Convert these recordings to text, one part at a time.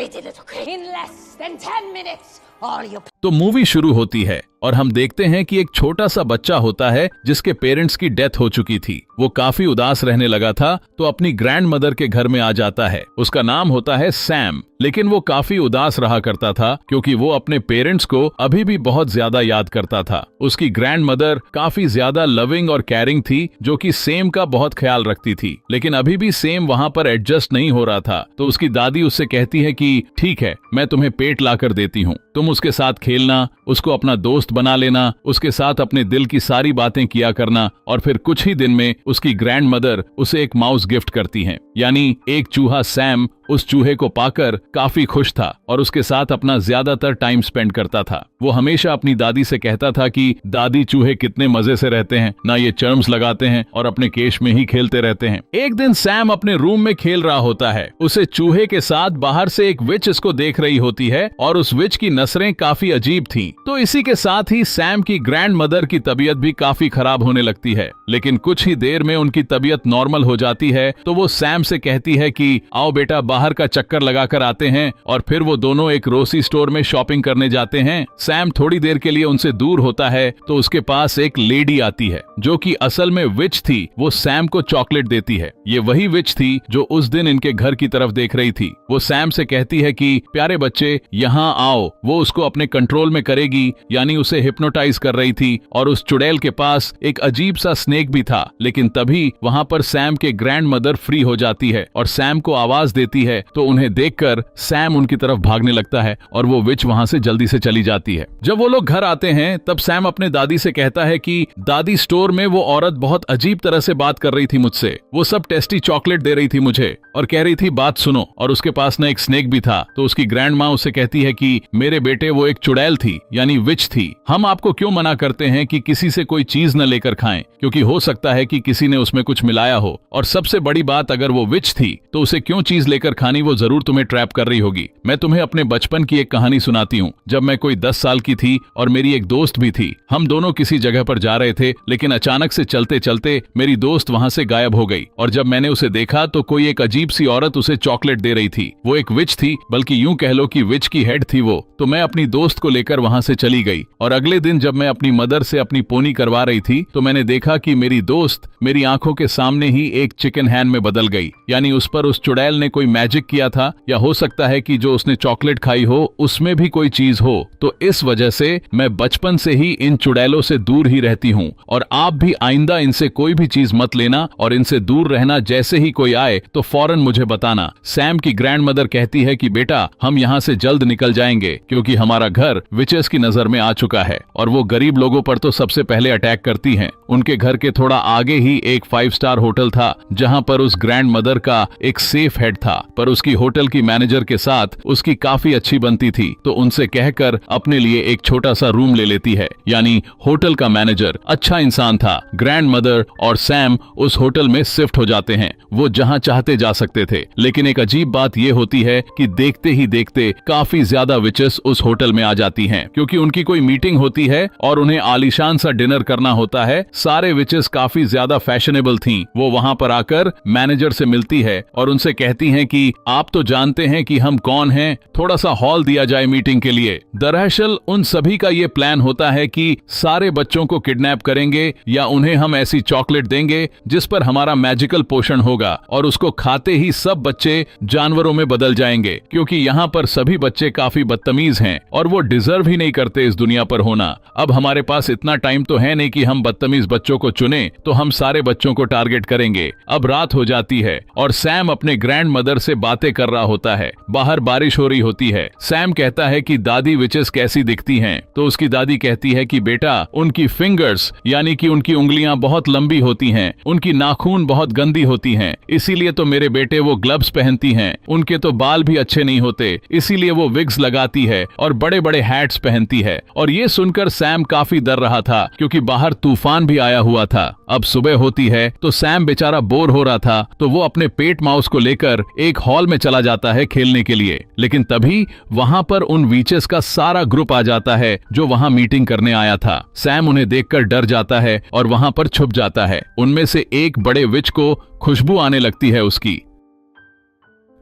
pretty little creature. In less than 10 minutes, all your... तो movie शुरू होती है और हम देखते हैं कि एक छोटा सा बच्चा होता है जिसके पेरेंट्स की डेथ हो चुकी थी। वो काफी उदास रहने लगा था तो अपनी ग्रैंड मदर के घर में आ जाता है। उसका नाम होता है सैम, लेकिन वो काफी उदास रहा करता था क्योंकि वो अपने पेरेंट्स को अभी भी बहुत ज्यादा याद करता था। उसकी ग्रैंड मदर काफी ज्यादा लविंग और केयरिंग थी, जो कि सैम का बहुत ख्याल रखती थी, लेकिन अभी भी सैम वहाँ पर एडजस्ट नहीं हो रहा था। तो उसकी दादी उससे कहती है कि ठीक है, मैं तुम्हें पेट ला कर देती हूँ, तुम उसके साथ खेलना, उसको अपना दोस्त बना लेना, उसके साथ अपने दिल की सारी बातें किया करना। और फिर कुछ ही दिन में उसकी ग्रैंड मदर उसे एक माउस गिफ्ट करती हैं, यानी एक चूहा। सैम उस चूहे को पाकर काफी खुश था और उसके साथ अपना ज्यादातर टाइम स्पेंड करता था। वो हमेशा अपनी दादी से कहता था कि दादी, चूहे कितने मजे से रहते हैं ना, ये चर्म्स लगाते हैं और अपने केश में ही खेलते रहते हैं। एक दिन सैम अपने रूम में खेल रहा होता है, उसे चूहे के साथ बाहर से एक विच इसको देख रही होती है और उस विच की नसरें काफी अजीब थीं। तो इसी के साथ ही सैम की ग्रैंड मदर की तबीयत भी काफी खराब होने लगती है, लेकिन कुछ ही देर में उनकी तबीयत नॉर्मल हो जाती है। तो वो सैम से कहती है कि आओ बेटा, बाहर का चक्कर लगाकर आते हैं। और फिर वो दोनों एक ग्रोसरी स्टोर में शॉपिंग करने जाते हैं। सैम थोड़ी देर के लिए उनसे दूर होता है तो उसके पास एक लेडी आती है जो कि असल में विच थी। वो सैम को चॉकलेट देती है। ये वही विच थी जो उस दिन इनके घर की तरफ देख रही थी। वो सैम से कहती है कि प्यारे बच्चे, यहाँ आओ। वो उसको अपने कंट्रोल में करेगी, यानी उसे हिप्नोटाइज कर रही थी। और उस चुड़ैल के पास एक अजीब सा स्नेक भी था, लेकिन तभी वहाँ पर सैम के ग्रैंड मदर फ्री हो जाती है और सैम को आवाज देती है। तो उन्हें देखकर सैम उनकी तरफ भागने लगता है और वो विच वहाँ से जल्दी से चली जाती है। जब वो लोग घर आते हैं तब सैम अपने दादी से कहता है कि दादी, स्टोर में वो औरत बहुत अजीब तरह से बात कर रही थी मुझसे। वो सब टेस्टी चॉकलेट दे रही थी मुझे और कह रही थी बात सुनो, और उसके पास ना एक स्नेक भी था। तो उसकी ग्रैंड माँ उससे कहती है कि मेरे बेटे, वो एक चुड़ैल थी, यानी विच थी। हम आपको क्यों मना करते हैं कि किसी से कोई चीज न लेकर खाएं, क्योंकि हो सकता है कि किसी ने उसमें कुछ मिलाया हो। और सबसे बड़ी बात, अगर वो विच थी तो उसे क्यों चीज लेकर खानी, वो जरूर तुम्हें ट्रैप कर रही होगी। मैं तुम्हें अपने बचपन की एक कहानी सुनाती हूँ। जब मैं कोई 10 साल की थी और मेरी एक दोस्त भी थी, हम दोनों किसी जगह पर जा रहे थे, लेकिन अचानक से चलते चलते मेरी दोस्त वहाँ से गायब हो गई। और जब मैंने उसे देखा तो कोई एक अजीब सी औरत उसे चॉकलेट दे रही थी। वो एक विच थी, बल्कि यूं कह लो कि विच की हेड थी वो। तो मैं अपनी दोस्त को लेकर वहाँ से चली गई। और अगले दिन जब मैं अपनी मदर से अपनी पोनी करवा रही थी तो मैंने देखा कि मेरी दोस्त मेरी आंखों के सामने ही एक चिकन हैन में बदल गई, यानी उस पर उस चुड़ैल ने कोई मैजिक किया था, या हो सकता है कि जो उसने चॉकलेट खाई हो उसमें भी कोई चीज हो। तो इस वजह से मैं बचपन से ही इन चुड़ैलों से दूर ही रहती हूँ। और आप भी आइंदा इनसे कोई भी चीज मत लेना और इनसे दूर रहना। जैसे ही कोई आए तो फौरन मुझे बताना। सैम की ग्रैंड मदर कहती है कि बेटा, हम यहाँ से जल्द निकल जाएंगे क्योंकि हमारा घर विचेस की नजर में आ चुका है और वो गरीब लोगों पर तो सबसे पहले अटैक करती हैं। उनके घर के थोड़ा आगे ही एक 5 स्टार होटल था जहाँ पर उस ग्रैंड मदर का एक सेफ हेड था, पर उसकी होटल की मैनेजर के साथ उसकी काफी अच्छी बनती थी। तो उनसे कहकर अपने लिए एक छोटा सा रूम ले लेती है, यानी होटल का मैनेजर अच्छा इंसान था। ग्रैंड मदर और सैम उस होटल में शिफ्ट हो जाते हैं। वो जहाँ चाहते जा सकते थे, लेकिन एक अजीब बात ये होती है कि देखते ही देखते काफी ज्यादा विचेस उस होटल में आ जाती हैं, क्योंकि उनकी कोई मीटिंग होती है और उन्हें आलीशान सा डिनर करना होता है। सारे विचेस काफी ज्यादा फैशनेबल थीं। वो वहाँ पर आकर मैनेजर से मिलती है और उनसे कहती हैं कि आप तो जानते हैं कि हम कौन हैं, थोड़ा सा हॉल दिया जाए मीटिंग के लिए। दरअसल उन सभी का ये प्लान होता है कि सारे बच्चों को किडनैप करेंगे या उन्हें हम ऐसी चॉकलेट देंगे जिस पर हमारा मैजिकल पोषण होगा और उसको खाते ही सब बच्चे जानवरों में बदल जाएंगे, क्योंकि यहाँ पर सभी बच्चे काफी बदतमीज हैं और वो डिजर्व ही नहीं करते इस दुनिया पर होना। अब हमारे पास इतना टाइम तो है नहीं कि हम बदतमीज बच्चों को चुने, तो हम सारे बच्चों को टारगेट करेंगे। अब रात हो जाती है और सैम अपने ग्रैंड मदर से बातें कर रहा होता है। बाहर बारिश हो रही होती है। सैम कहता है कि दादी विचेस कैसी दिखती हैं, तो उसकी दादी कहती है कि बेटा, उनकी फिंगर्स यानी कि उनकी उंगलियां बहुत लंबी होती हैं, उनकी नाखून बहुत गंदी होती हैं, इसीलिए तो मेरे बेटे वो ग्लव्स पहनती हैं। उनके तो बाल भी अच्छे नहीं होते, इसीलिए वो विग्स लगाती है और बड़े बड़े हैट्स पहनती है। और ये सुनकर सैम काफी डर रहा था क्योंकि बाहर तूफान भी आया हुआ था। अब सुबह होती है तो सैम बेचारा बोर हो रहा था, तो वो अपने पेट माउस को लेकर एक हॉल में चला जाता है खेलने के लिए। लेकिन तभी वहां पर उन वीचेस का सारा ग्रुप आ जाता है जो वहां मीटिंग करने आया था। सैम उन्हें देखकर डर जाता है और वहां पर छुप जाता है। उनमें से एक बड़े विच को खुशबू आने लगती है उसकी।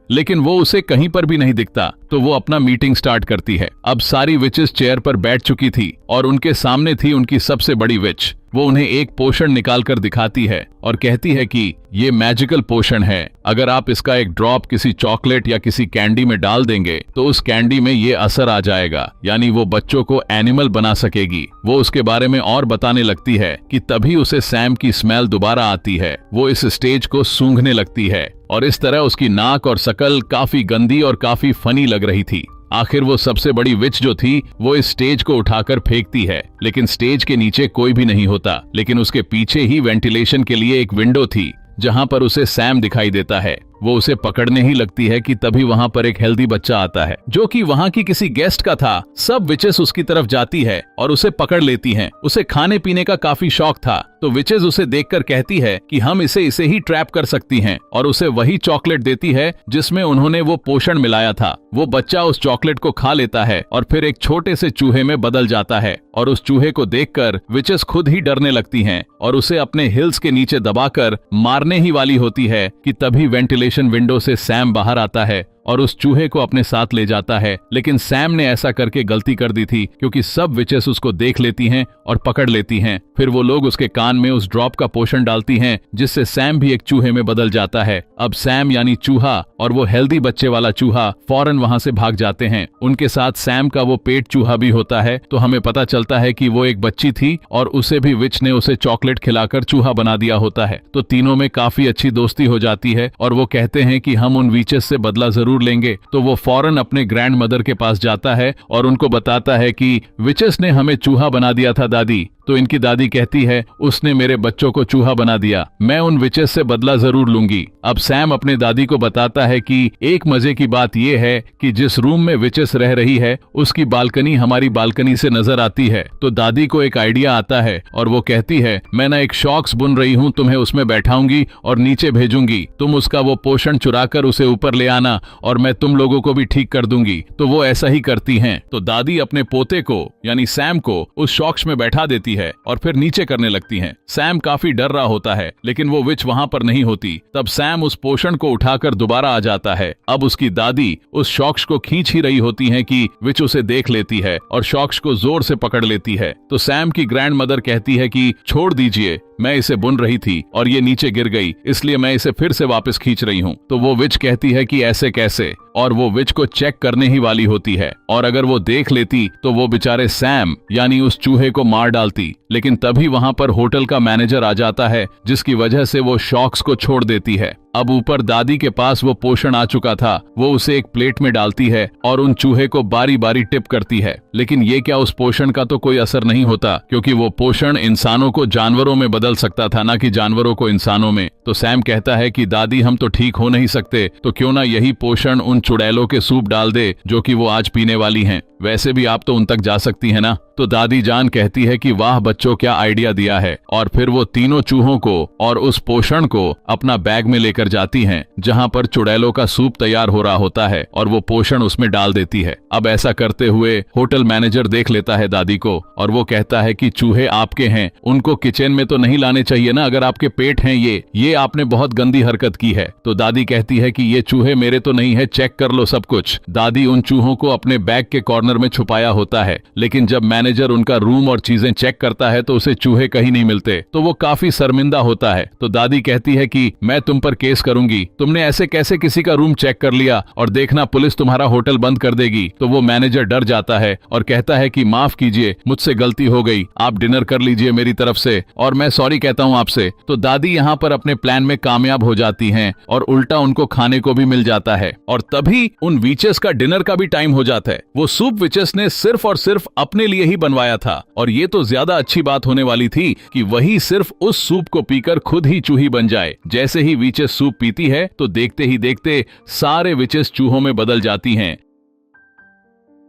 लेकिन वो उसे कहीं पर भी नहीं दिखता। तो वो अपना मीटिंग स्टार्ट करती है। अब सारी विचेस चेयर पर बैठ चुकी थी और उनके सामने थी उनकी सबसे बड़ी विच। वो उन्हें एक पोशन निकाल कर दिखाती है और कहती है कि ये मैजिकल पोशन है, अगर आप इसका एक ड्रॉप किसी चॉकलेट या किसी कैंडी में डाल देंगे तो उस कैंडी में ये असर आ जाएगा, यानी वो बच्चों को एनिमल बना सकेगी। वो उसके बारे में और बताने लगती है कि तभी उसे सैम की स्मेल दोबारा आती है। वो इस स्टेज को सूंघने लगती है और इस तरह उसकी नाक और शकल काफी गंदी और काफी फनी लग रही थी। आखिर वो सबसे बड़ी विच जो थी वो इस स्टेज को उठाकर फेंकती है, लेकिन स्टेज के नीचे कोई भी नहीं होता, लेकिन उसके पीछे ही वेंटिलेशन के लिए एक विंडो थी जहां पर उसे सैम दिखाई देता है। वो उसे पकड़ने ही लगती है कि तभी वहां पर एक हेल्दी बच्चा आता है जो कि वहां की किसी गेस्ट का था। सब विचेस उसकी तरफ जाती है और उसे पकड़ लेती हैं। उसे खाने पीने का काफी शौक था, तो विचेस उसे देखकर कहती है कि हम इसे ही ट्रैप कर सकती हैं और उसे वही चॉकलेट देती है जिसमें उन्होंने वो पोषण मिलाया था। वो बच्चा उस चॉकलेट को खा लेता है और फिर एक छोटे से चूहे में बदल जाता है और उस चूहे को देखकर विचेस खुद ही डरने लगती हैं और उसे अपने हिल्स के नीचे दबाकर मारने ही वाली होती है कि तभी वेंटिलेशन विंडो से सैम बाहर आता है और उस चूहे को अपने साथ ले जाता है। लेकिन सैम ने ऐसा करके गलती कर दी थी क्योंकि सब विचेस उसको देख लेती हैं और पकड़ लेती हैं। फिर वो लोग उसके कान में उस ड्रॉप का पोषण डालती हैं जिससे सैम भी एक चूहे में बदल जाता है। अब सैम यानी चूहा और वो हेल्दी बच्चे वाला चूहा फौरन वहां से भाग जाते हैं। उनके साथ सैम का वो पेट चूहा भी होता है। तो हमें पता चलता है कि वो एक बच्ची थी और उसे भी विच ने उसे चॉकलेट खिलाकर चूहा बना दिया होता है। तो तीनों में काफी अच्छी दोस्ती हो जाती है और वो कहते हैं कि हम उन विचेस से बदला जरूर लेंगे। तो वो फौरन अपने ग्रैंड मदर के पास जाता है और उनको बताता है कि विचेस ने हमें चूहा बना दिया था दादी। तो इनकी दादी कहती है उसने मेरे बच्चों को चूहा बना दिया, मैं उन विचेस से बदला जरूर लूंगी। अब सैम अपने दादी को बताता है कि एक मजे की बात यह है कि जिस रूम में विचेस रह रही है उसकी बालकनी हमारी बालकनी से नजर आती है। तो दादी को एक आइडिया आता है और वो कहती है मैं ना एक शॉक्स बुन रही हूँ, तुम्हें उसमें बैठाऊंगी और नीचे भेजूंगी, तुम उसका वो पोषण चुरा कर उसे ऊपर ले आना और मैं तुम लोगों को भी ठीक कर दूंगी। तो वो ऐसा ही करती हैं। तो दादी अपने पोते को यानी सैम को उस शॉक्स में बैठा देती है और फिर नीचे करने लगती हैं। सैम काफी डर रहा होता है लेकिन वो विच वहां पर नहीं होती। तब सैम उस पोषण को उठाकर दोबारा आ जाता है। अब उसकी दादी उस शॉक्स को खींच ही रही होती हैं कि विच उसे देख लेती है और शॉक्स को जोर से पकड़ लेती है। तो सैम की ग्रैंड मदर कहती है कि छोड़ दीजिए, मैं इसे बुन रही थी और ये नीचे गिर गई, इसलिए मैं इसे फिर से वापस खींच रही हूँ। तो वो विच कहती है कि ऐसे कैसे, और वो विच को चेक करने ही वाली होती है और अगर वो देख लेती तो वो बेचारे सैम यानी उस चूहे को मार डालती। लेकिन तभी वहां पर होटल का मैनेजर आ जाता है जिसकी वजह से वो शॉक्स को छोड़ देती है। अब ऊपर दादी के पास वो पोषण आ चुका था, वो उसे एक प्लेट में डालती है और उन चूहे को बारी बारी टिप करती है। लेकिन ये क्या, उस पोषण का तो कोई असर नहीं होता क्योंकि वो पोषण इंसानों को जानवरों में बदल सकता था, ना कि जानवरों को इंसानों में। तो सैम कहता है कि दादी हम तो ठीक हो नहीं सकते, तो क्यों ना यही पोषण उन चुड़ैलों के सूप डाल दे जो कि वो आज पीने वाली हैं, वैसे भी आप तो उन तक जा सकती है ना। तो दादी जान कहती है कि वाह बच्चों क्या आइडिया दिया है, और फिर वो तीनों चूहों को और उस पोषण को अपना बैग में लेकर जाती हैं जहां पर चुड़ैलों का सूप तैयार हो रहा होता है और वो पोषण उसमें डाल देती है। अब ऐसा करते हुए होटल मैनेजर देख लेता है दादी को और वो कहता है कि चूहे आपके हैं, उनको किचन में तो नहीं लाने चाहिए ना, अगर आपके पेट हैं ये आपने बहुत गंदी हरकत की है। तो दादी कहती है कि ये चूहे मेरे तो नहीं है, चेक कर लो सब कुछ। दादी उन चूहों को अपने बैग के कॉर्नर में छुपाया होता है, लेकिन जब मैनेजर उनका रूम और चीजें चेक करता है तो उसे चूहे कहीं नहीं मिलते। तो वो काफी शर्मिंदा होता है। तो दादी कहती है कि मैं तुम पर केस करूंगी, तुमने ऐसे कैसे किसी का रूम चेक कर लिया, और देखना पुलिस तुम्हारा होटल बंद कर देगी। तो वो मैनेजर डर जाता है और कहता है कि माफ कीजिए, मुझसे गलती हो गई, आप डिनर कर लीजिए मेरी तरफ से और मैं सॉरी कहता हूँ आपसे। तो दादी यहाँ पर अपने प्लान में कामयाब हो जाती हैं और उल्टा उनको खाने को भी मिल जाता है। और तभी उन विचेस का डिनर का भी टाइम हो जाता है। वो सूप विचेस ने सिर्फ और सिर्फ अपने लिए ही बनवाया था, और ये तो ज्यादा अच्छी बात होने वाली थी कि वही सिर्फ उस सूप को पीकर खुद ही चूही बन जाए। जैसे ही विचेस सूप पीती है तो देखते ही देखते सारे विचेस चूहों में बदल जाती हैं।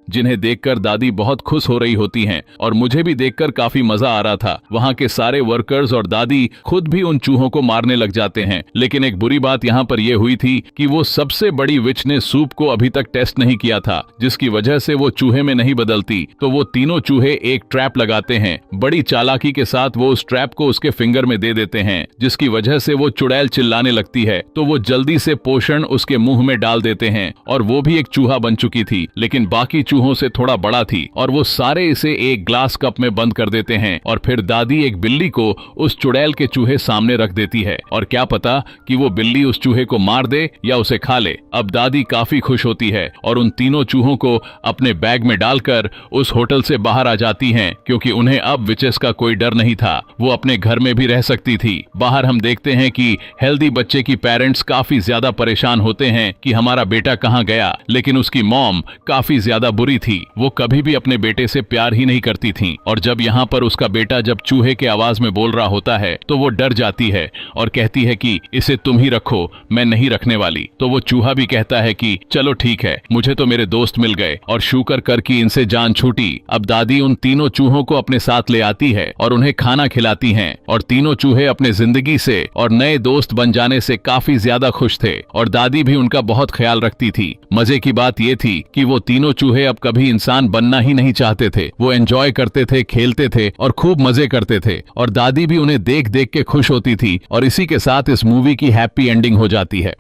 जिन्हें देखकर दादी बहुत खुश हो रही होती हैं और मुझे भी देखकर काफी मजा आ रहा था। वहाँ के सारे वर्कर्स और दादी खुद भी उन चूहों को मारने लग जाते हैं। लेकिन एक बुरी बात यहाँ पर यह हुई थी कि वो सबसे बड़ी विच ने सूप को अभी तक टेस्ट नहीं किया था, जिसकी वजह से वो चूहे में नहीं बदलती। तो वो तीनों चूहे एक ट्रैप लगाते हैं। बड़ी चालाकी के साथ वो उस ट्रैप को उसके फिंगर में दे देते हैं, जिसकी वजह से वो चुड़ैल चिल्लाने लगती है। तो वो जल्दी से पोषण उसके मुंह में डाल देते हैं और वो भी एक चूहा बन चुकी थी, लेकिन बाकी चूहों से थोड़ा बड़ा थी। और वो सारे इसे एक ग्लास कप में बंद कर देते हैं और फिर दादी एक बिल्ली को उस चुड़ैल के चूहे सामने रख देती है। और क्या पता कि वो बिल्ली उस चूहे को मार दे या उसे खा ले। अब दादी काफी खुश होती है और उन तीनों चूहों को अपने बैग में डालकर उस होटल से बाहर आ जाती हैं, क्योंकि उन्हें अब विचेस का कोई डर नहीं था। वो अपने घर में भी रह सकती थी। बाहर हम देखते हैं कि हेल्दी बच्चे की पेरेंट्स काफी ज्यादा परेशान होते हैं कि हमारा बेटा कहाँ गया, लेकिन उसकी मॉम काफी ज्यादा बुरी थी। वो कभी भी अपने बेटे से प्यार ही नहीं करती थी। और जब यहाँ पर उसका बेटा जब चूहे के आवाज में बोल रहा होता है तो वो डर जाती है और कहती है कि इसे तुम ही रखो, मैं नहीं रखने वाली। तो वो चूहा भी कहता है कि चलो ठीक है, मुझे तो मेरे दोस्त मिल गए। और शुक्र कर की इनसे जान छूटी। अब दादी उन तीनों चूहों को अपने साथ ले आती है और उन्हें खाना खिलाती हैं। और तीनों चूहे अपने जिंदगी से और नए दोस्त बन जाने से काफी ज्यादा खुश थे और दादी भी उनका बहुत ख्याल रखती थी। मजे की बात ये थी कि वो तीनों चूहे अब कभी इंसान बनना ही नहीं चाहते थे। वो एंजॉय करते थे, खेलते थे और खूब मजे करते थे। और दादी भी उन्हें देख देख के खुश होती थी। और इसी के साथ इस मूवी की हैप्पी एंडिंग हो जाती है।